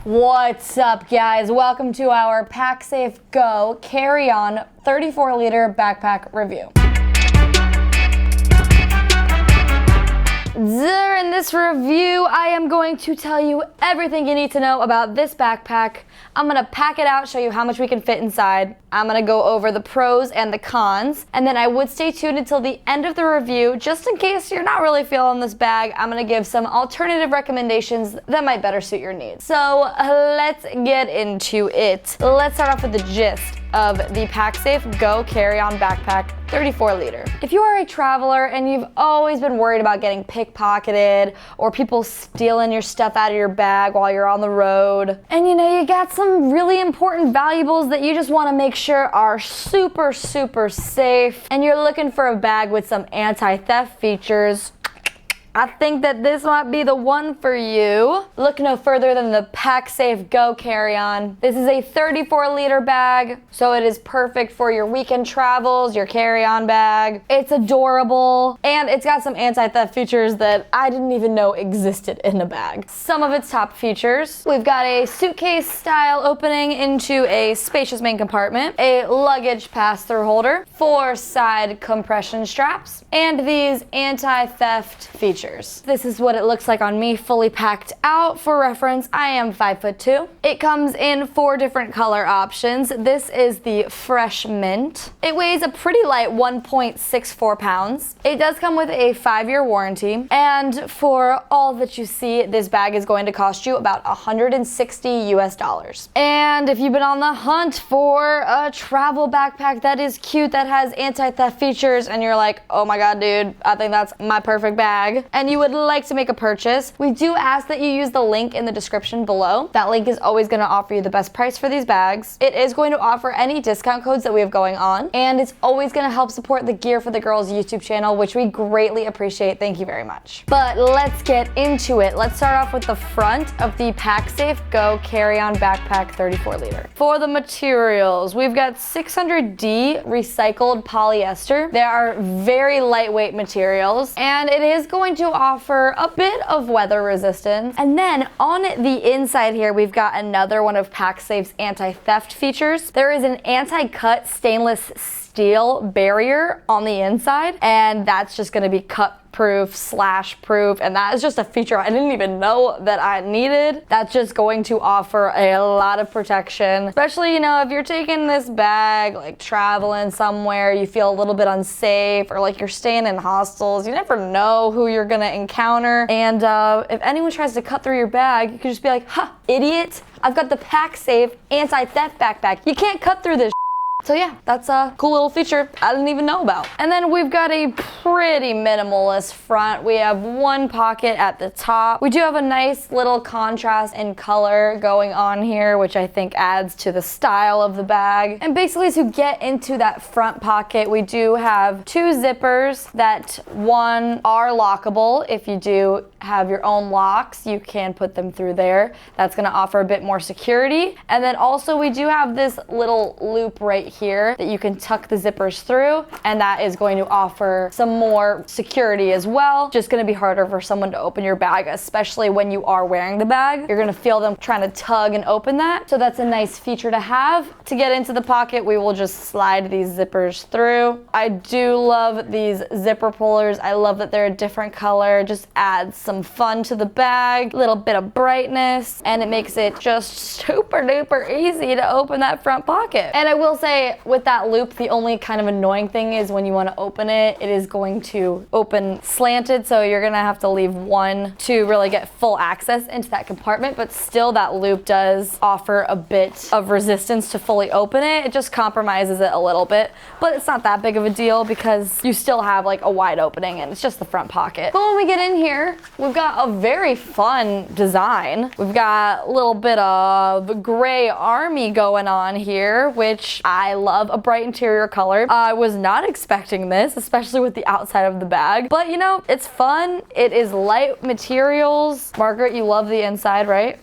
What's up, guys? Welcome to our Pacsafe Go Carry-On 34-liter backpack review. During this review, I am going to tell you everything you need to know about this backpack. I'm gonna pack it out, show you how much we can fit inside. I'm gonna go over the pros and the cons, and then I would stay tuned until the end of the review, just in case you're not really feeling this bag. I'm gonna give some alternative recommendations that might better suit your needs. So let's get into it. Let's start off with the gist of the Pacsafe Go Carry-On Backpack 34-liter. If you are a traveler and you've always been worried about getting pickpocketed or people stealing your stuff out of your bag while you're on the road, and you got some really important valuables that you just want to make sure are super safe, and you're looking for a bag with some anti-theft features, I think that this might be the one for you. Look no further than the Pacsafe Go Carry-On. This is a 34-liter bag, so it is perfect for your weekend travels, your carry-on bag. It's adorable, and it's got some anti-theft features that I didn't even know existed in the bag. Some of its top features: we've got a suitcase-style opening into a spacious main compartment, a luggage pass-through holder, 4 side compression straps, and these anti-theft features. This is what it looks like on me, fully packed out. For reference, I am 5'2". It comes in 4 different color options. This is the Fresh Mint. It weighs a pretty light 1.64 pounds. It does come with a 5-year warranty, and for all that you see, this bag is going to cost you about $160 US. And if you've been on the hunt for a travel backpack that is cute, that has anti-theft features, and you're like, oh my god, dude, I think that's my perfect bag, and you would like to make a purchase, we do ask that you use the link in the description below. That link is always going to offer you the best price for these bags. It is going to offer any discount codes that we have going on, and it's always going to help support the Gear for the Girls YouTube channel, which we greatly appreciate. Thank you very much. But let's get into it. Let's start off with the front of the Pacsafe Go Carry-On Backpack 34-liter. For the materials, we've got 600D recycled polyester. They are very lightweight materials, and it is going to offer a bit of weather resistance. And then on the inside here, we've got another one of Pacsafe's anti-theft features. There is an anti-cut stainless steel barrier on the inside, and that's just going to be cut proof, slash proof, and that is just a feature I didn't even know that I needed. That's just going to offer a lot of protection, especially if you're taking this bag, like traveling somewhere, you feel a little bit unsafe, or like you're staying in hostels. You never know who you're gonna encounter, and if anyone tries to cut through your bag, you could just be like, ha, idiot, I've got the Pacsafe anti-theft backpack. You can't cut through this. So yeah, that's a cool little feature I didn't even know about. And then we've got a pretty minimalist front. We have 1 pocket at the top. We do have a nice little contrast in color going on here, which I think adds to the style of the bag. And basically, to get into that front pocket, we do have 2 zippers that, one, are lockable. If you do have your own locks, you can put them through there. That's gonna offer a bit more security. And then also we do have this little loop right here that you can tuck the zippers through, and that is going to offer some more security as well. Just going to be harder for someone to open your bag, especially when you are wearing the bag. You're going to feel them trying to tug and open that. So that's a nice feature to have. To get into the pocket, we will just slide these zippers through. I do love these zipper pullers. I love that they're a different color. Just adds some fun to the bag, a little bit of brightness, and it makes it just super duper easy to open that front pocket. And I will say, with that loop, the only kind of annoying thing is when you want to open it, it is going to open slanted, so you're gonna have to leave one to really get full access into that compartment, but still that loop does offer a bit of resistance to fully open it. It just compromises it a little bit, but it's not that big of a deal because you still have like a wide opening and it's just the front pocket. But when we get in here, we've got a very fun design. We've got a little bit of gray army going on here, which I love. A bright interior color. I was not expecting this, especially with the outside of the bag, but it's fun. It is light materials. Margaret, you love the inside, right?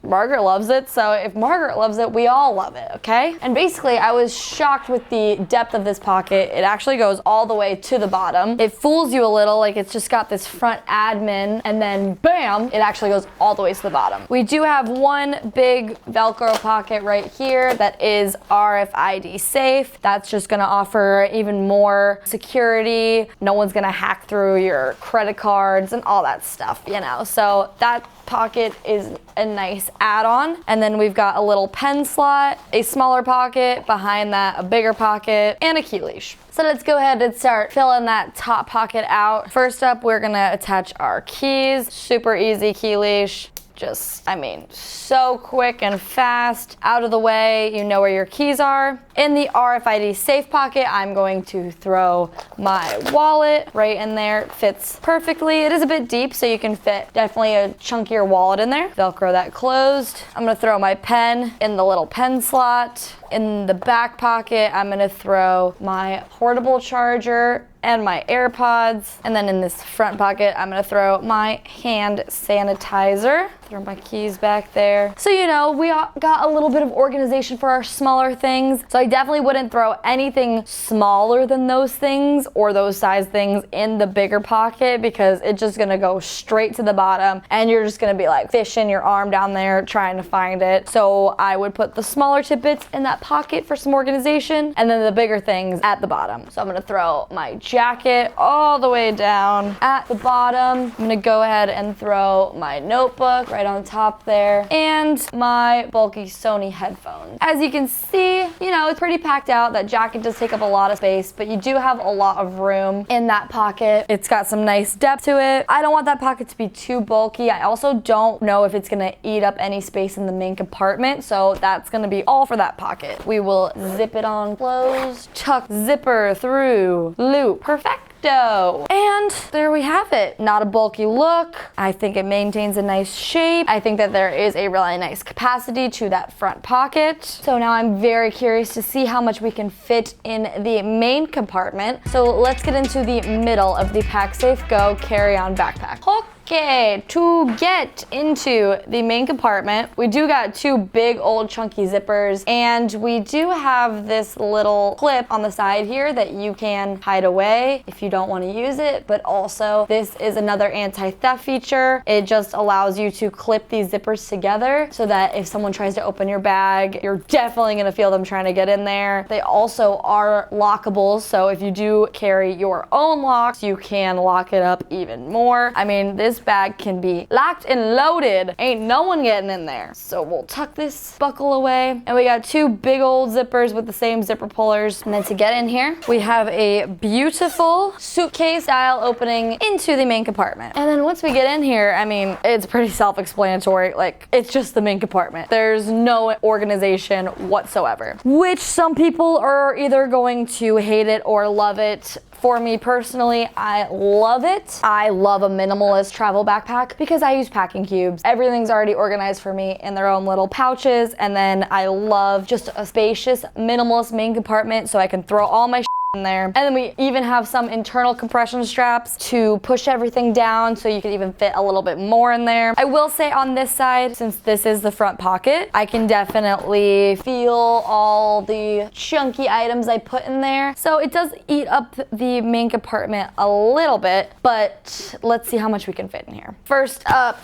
Margaret loves it, so if Margaret loves it, we all love it, okay? And basically, I was shocked with the depth of this pocket. It actually goes all the way to the bottom. It fools you a little, like it's just got this front admin, and then bam, it actually goes all the way to the bottom. We do have one big Velcro pocket right here that is RFID safe. That's just gonna offer even more security. No one's gonna hack through your credit cards and all that stuff, you know? So that pocket is a nice add-on. And then we've got a little pen slot, a smaller pocket, behind that a bigger pocket, and a key leash. So let's go ahead and start filling that top pocket out. First up, we're gonna attach our keys. Super easy key leash. Just, I mean, so quick and fast, out of the way, you know where your keys are. In the RFID safe pocket, I'm going to throw my wallet right in there. It fits perfectly. It is a bit deep, so you can fit definitely a chunkier wallet in there. Velcro that closed. I'm gonna throw my pen in the little pen slot. In the back pocket, I'm gonna throw my portable charger and my AirPods. And then in this front pocket, I'm gonna throw my hand sanitizer. Throw my keys back there. So, you know, we got a little bit of organization for our smaller things. So I definitely wouldn't throw anything smaller than those things or those size things in the bigger pocket, because it's just gonna go straight to the bottom and you're just gonna be like fishing your arm down there trying to find it. So I would put the smaller tidbits in that pocket for some organization, and then the bigger things at the bottom. So I'm gonna throw my jacket all the way down at the bottom. I'm gonna go ahead and throw my notebook right on top there, and my bulky Sony headphones. As you can see, you know, it's pretty packed out. That jacket does take up a lot of space, but you do have a lot of room in that pocket. It's got some nice depth to it. I don't want that pocket to be too bulky. I also don't know if it's gonna eat up any space in the main compartment, so that's gonna be all for that pocket. We will zip it on closed, tuck zipper through, loop, perfecto. And there we have it. Not a bulky look. I think it maintains a nice shape. I think that there is a really nice capacity to that front pocket. So now I'm very curious to see how much we can fit in the main compartment. So let's get into the middle of the Pacsafe Go carry-on backpack. Okay, to get into the main compartment, we do got two big old chunky zippers, and we do have this little clip on the side here that you can hide away if you don't want to use it, but also this is another anti-theft feature. It just allows you to clip these zippers together so that if someone tries to open your bag, you're definitely going to feel them trying to get in there. They also are lockable, so if you do carry your own locks, you can lock it up even more. I mean, this bag can be locked and loaded. Ain't no one getting in there. So we'll tuck this buckle away. And we got two big old zippers with the same zipper pullers. And then to get in here, we have a beautiful suitcase style opening into the main compartment. And then once we get in here, I mean, it's pretty self-explanatory. Like, it's just the main compartment. There's no organization whatsoever, which some people are either going to hate it or love it. For me personally, I love it. I love a minimalist travel backpack because I use packing cubes. Everything's already organized for me in their own little pouches, and then I love just a spacious, minimalist main compartment so I can throw all my in there. And then we even have some internal compression straps to push everything down so you can even fit a little bit more in there. I will say on this side, since this is the front pocket, I can definitely feel all the chunky items I put in there. So it does eat up the main compartment a little bit, but let's see how much we can fit in here. First up,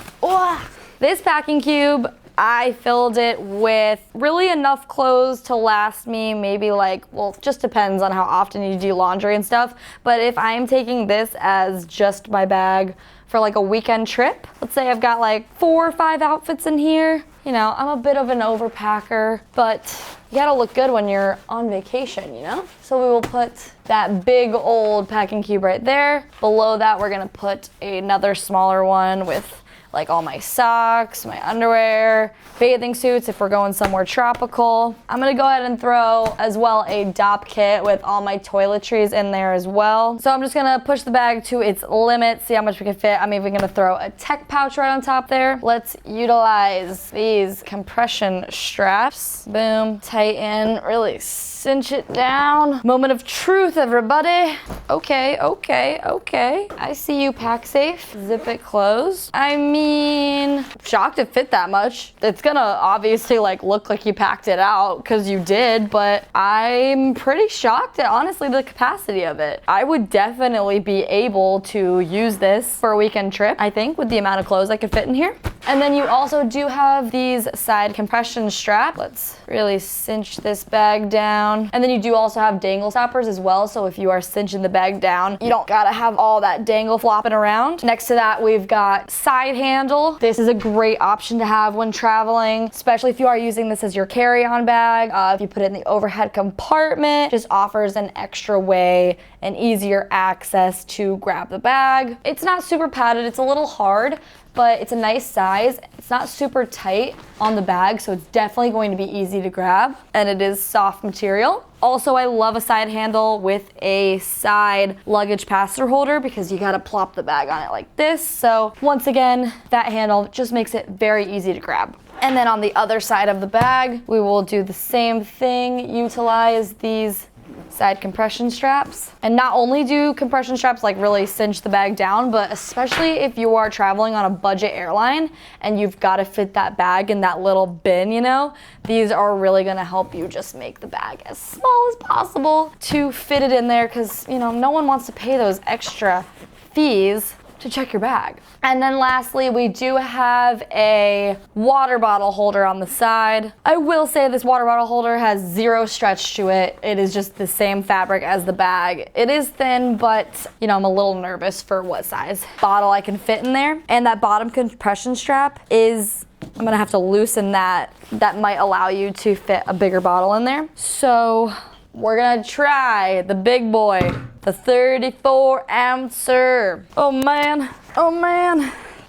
this packing cube, I filled it with really enough clothes to last me maybe like, well, just depends on how often you do laundry and stuff. But if I'm taking this as just my bag for like a weekend trip, let's say I've got like 4 or 5 outfits in here. You know, I'm a bit of an overpacker, but you gotta look good when you're on vacation, you know? So we will put that big old packing cube right there. Below that, we're gonna put another smaller one with like all my socks, my underwear, bathing suits if we're going somewhere tropical. I'm gonna go ahead and throw as well a DOP kit with all my toiletries in there as well. So I'm just gonna push the bag to its limit, see how much we can fit. I'm even gonna throw a tech pouch right on top there. Let's utilize these compression straps. Boom, tighten, really cinch it down. Moment of truth, everybody. Okay. I see you, Pacsafe. Zip it closed. I mean, mean, shocked it fit that much. It's gonna obviously like look like you packed it out because you did, but I'm pretty shocked at honestly the capacity of it. I would definitely be able to use this for a weekend trip, I think, with the amount of clothes I could fit in here. And then you also do have these side compression straps. Let's really cinch this bag down. And then you do also have dangle stoppers as well, so if you are cinching the bag down, you don't gotta have all that dangle flopping around. Next to that, we've got side handle. This is a great option to have when traveling, especially if you are using this as your carry-on bag. If you put it in the overhead compartment, just offers an extra way and easier access to grab the bag. It's not super padded, it's a little hard, but it's a nice size. It's not super tight on the bag, so it's definitely going to be easy to grab, and it is soft material. Also, I love a side handle with a side luggage pass-through holder because you gotta plop the bag on it like this. So once again, that handle just makes it very easy to grab. And then on the other side of the bag, we will do the same thing, utilize these side compression straps. And not only do compression straps like really cinch the bag down, but especially if you are traveling on a budget airline and you've got to fit that bag in that little bin, you know, these are really going to help you just make the bag as small as possible to fit it in there, because, you know, no one wants to pay those extra fees to check your bag. And then lastly, we do have a water bottle holder on the side. I will say this water bottle holder has zero stretch to it. It is just the same fabric as the bag. It is thin, but you know, I'm a little nervous for what size bottle I can fit in there. And that bottom compression strap is, I'm gonna have to loosen that. That might allow you to fit a bigger bottle in there. So we're gonna try the big boy, the 34 ouncer. Oh man,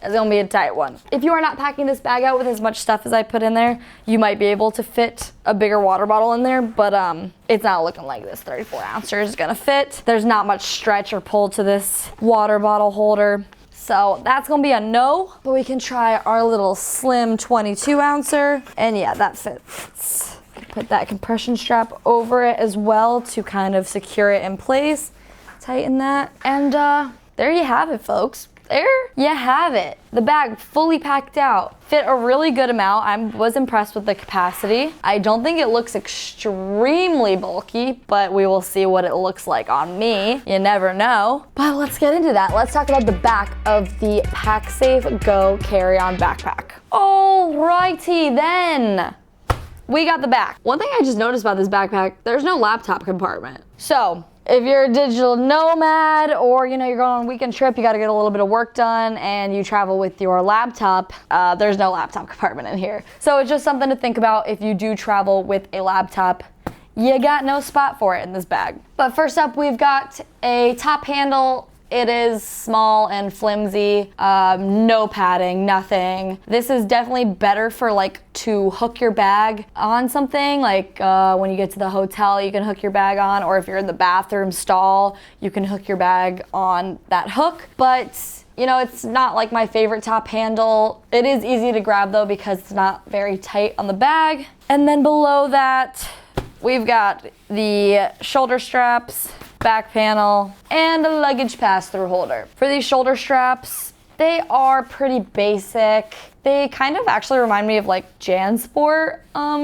it's gonna be a tight one. If you are not packing this bag out with as much stuff as I put in there, you might be able to fit a bigger water bottle in there, but it's not looking like this 34 ouncer is gonna fit. There's not much stretch or pull to this water bottle holder. So that's gonna be a no, but we can try our little slim 22 ouncer, and yeah, that fits. Put that compression strap over it as well to kind of secure it in place. Tighten that, and there you have it, folks. There you have it. The bag fully packed out. Fit a really good amount. I was impressed with the capacity. I don't think it looks extremely bulky, but we will see what it looks like on me. You never know. But let's get into that. Let's talk about the back of the Pacsafe Go carry-on backpack. Alrighty then. We got the back. One thing I just noticed about this backpack, there's no laptop compartment. So if you're a digital nomad, or you know, you're going on a weekend trip, you got to get a little bit of work done and you travel with your laptop, there's no laptop compartment in here. So it's just something to think about if you do travel with a laptop. You got no spot for it in this bag. But first up, we've got a top handle. It is small and flimsy, no padding, nothing. This is definitely better for like to hook your bag on something, like when you get to the hotel, you can hook your bag on, or if you're in the bathroom stall, you can hook your bag on that hook. But you know, it's not like my favorite top handle. It is easy to grab though because it's not very tight on the bag. And then below that, we've got the shoulder straps, back panel, and a luggage pass-through holder. For these shoulder straps, they are pretty basic. They kind of actually remind me of like JanSport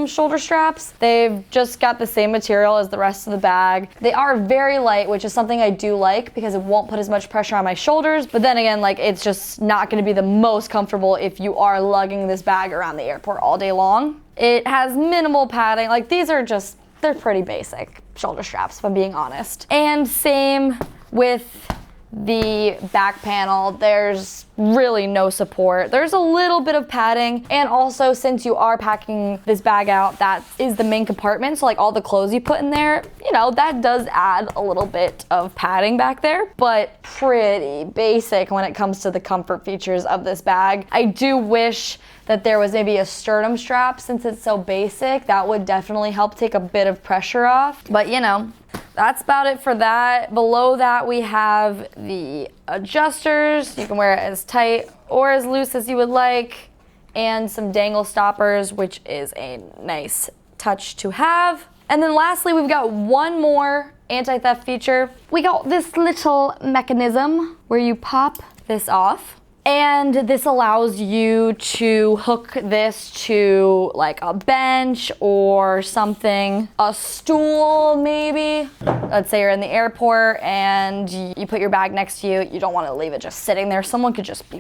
shoulder straps. They've just got the same material as the rest of the bag. They are very light, which is something I do like because it won't put as much pressure on my shoulders. But then again, like it's just not gonna be the most comfortable if you are lugging this bag around the airport all day long. It has minimal padding. Like these are just, they're pretty basic shoulder straps, if I'm being honest. And same with the back panel. There's really no support. There's a little bit of padding, and also since you are packing this bag out, that is the main compartment, so like all the clothes you put in there, you know, that does add a little bit of padding back there, but pretty basic when it comes to the comfort features of this bag. I do wish that there was maybe a sternum strap since it's so basic. That would definitely help take a bit of pressure off, but you know, that's about it for that. Below that, we have the adjusters. You can wear it as tight or as loose as you would like, and some dangle stoppers, which is a nice touch to have. And then lastly, we've got one more anti-theft feature. We got this little mechanism where you pop this off, And this allows you to hook this to like a bench or something, a stool maybe. Let's say you're in the airport and you put your bag next to you. You don't want to leave it just sitting there. Someone could just be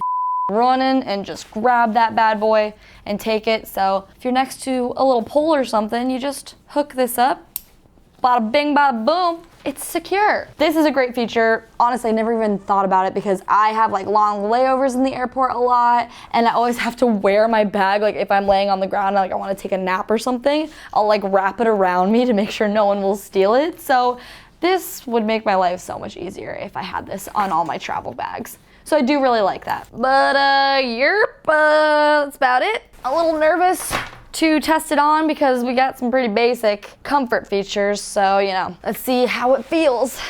running and just grab that bad boy and take it. So if you're next to a little pole or something, you just hook this up. Bada bing, bada boom. It's secure. This is a great feature. Honestly, I never even thought about it because I have like long layovers in the airport a lot, and I always have to wear my bag. Like if I'm laying on the ground and like I want to take a nap or something, I'll like wrap it around me to make sure no one will steal it. So this would make my life so much easier if I had this on all my travel bags. So I do really like that. But that's about it. A little nervous to test it on because we got some pretty basic comfort features. So, you know, let's see how it feels.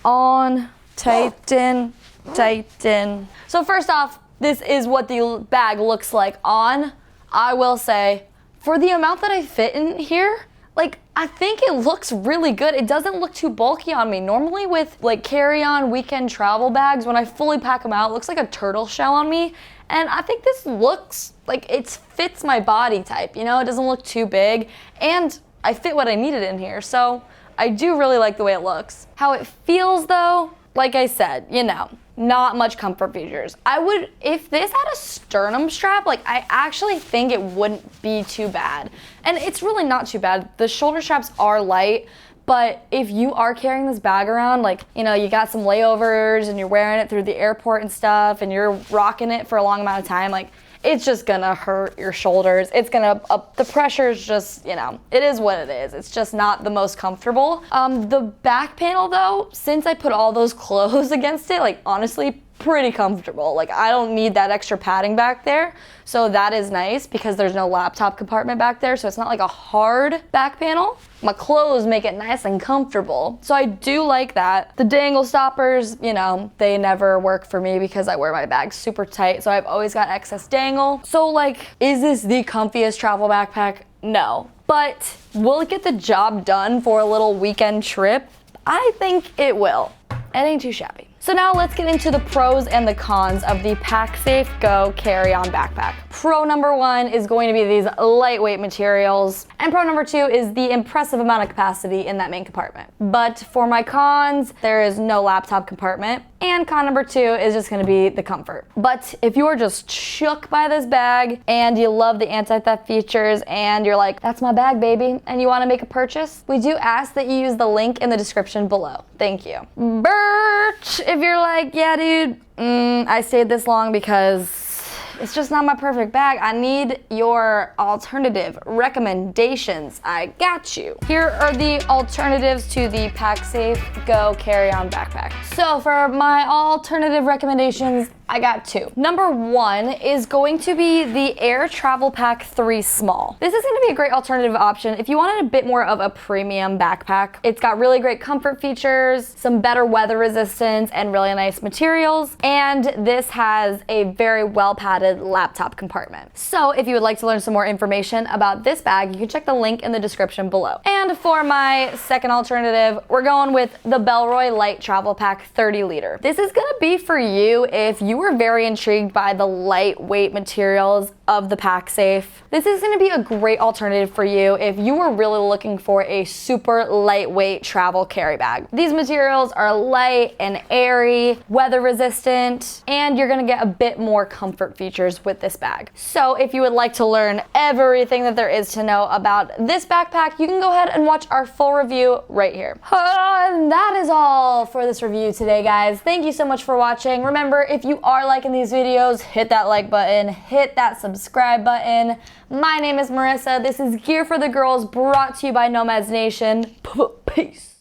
On, tighten, tighten. So first off, this is what the bag looks like on. I will say, for the amount that I fit in here, like, I think it looks really good. It doesn't look too bulky on me. Normally with like carry-on weekend travel bags, when I fully pack them out, it looks like a turtle shell on me. And I think this looks like it fits my body type, you know? It doesn't look too big, and I fit what I needed in here. So I do really like the way it looks. How it feels though, like I said, you know, not much comfort features. I would, if this had a sternum strap, like I actually think it wouldn't be too bad. And it's really not too bad. The shoulder straps are light, but if you are carrying this bag around, like, you know, you got some layovers and you're wearing it through the airport and stuff and you're rocking it for a long amount of time, like, it's just gonna hurt your shoulders. It's gonna, the pressure is just, you know, it is what it is. It's just not the most comfortable. The back panel though, since I put all those clothes against it, like honestly, pretty comfortable. Like I don't need that extra padding back there. So that is nice because there's no laptop compartment back there. So it's not like a hard back panel. My clothes make it nice and comfortable. So I do like that. The dangle stoppers, you know, they never work for me because I wear my bag super tight. So I've always got excess dangle. So like, is this the comfiest travel backpack? No. But will it get the job done for a little weekend trip? I think it will. It ain't too shabby. So now let's get into the pros and the cons of the Pacsafe Go carry-on backpack. Pro number one is going to be these lightweight materials, and pro number two is the impressive amount of capacity in that main compartment. But for my cons, there is no laptop compartment, and con number two is just gonna be the comfort. But if you are just shook by this bag and you love the anti-theft features and you're like, that's my bag, baby, and you wanna make a purchase, we do ask that you use the link in the description below. Thank you. Birch, if you're like, yeah, dude, I stayed this long because it's just not my perfect bag. I need your alternative recommendations. I got you. Here are the alternatives to the Pacsafe Go carry-on backpack. So for my alternative recommendations, I got two. Number one is going to be the Air Travel Pack 3 Small. This is gonna be a great alternative option if you wanted a bit more of a premium backpack. It's got really great comfort features, some better weather resistance, and really nice materials. And this has a very well padded laptop compartment. So if you would like to learn some more information about this bag, you can check the link in the description below. And for my second alternative, we're going with the Bellroy Light Travel Pack 30 liter. This is gonna be for you if you were very intrigued by the lightweight materials of the Pacsafe. This is gonna be a great alternative for you if you were really looking for a super lightweight travel carry bag. These materials are light and airy, weather resistant, and you're gonna get a bit more comfort features with this bag. So if you would like to learn everything that there is to know about this backpack, you can go ahead and watch our full review right here. And that is all for this review today, guys. Thank you so much for watching. Remember, if you are liking these videos, hit that like button, hit that subscribe button. My name is Marissa. This is Gear for the Girls, brought to you by Nomads Nation. Peace.